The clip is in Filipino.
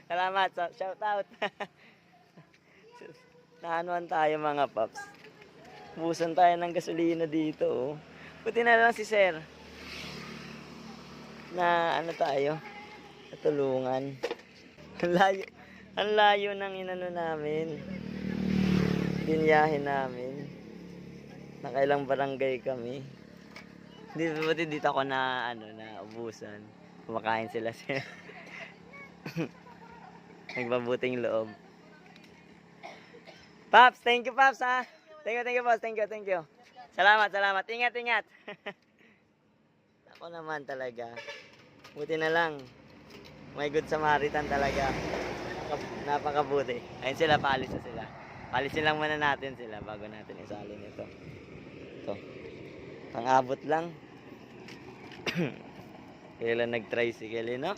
Salamat. Shout out. Naanuan tayo mga paps. Busan tayo ng gasolina dito. Oh. Buti na lang si sir. Na ano tayo? Natulungan. Ang layo ng inano namin. Binyahin namin. Nakailang barangay kami. Buti dito ako na ubusan. Kumakain sila siya. Nagbabuting loob. Paps, thank you Paps ha. Thank you boss, thank you. Salamat. Ingat. Ako naman talaga. Buti na lang. May good Samaritan talaga. Napakabuti. Ayun sila, paalis na sila. Paalisin lang muna natin sila bago natin isalin ito. Ito. Pang-abot lang. Kailan nag-tricycle, no?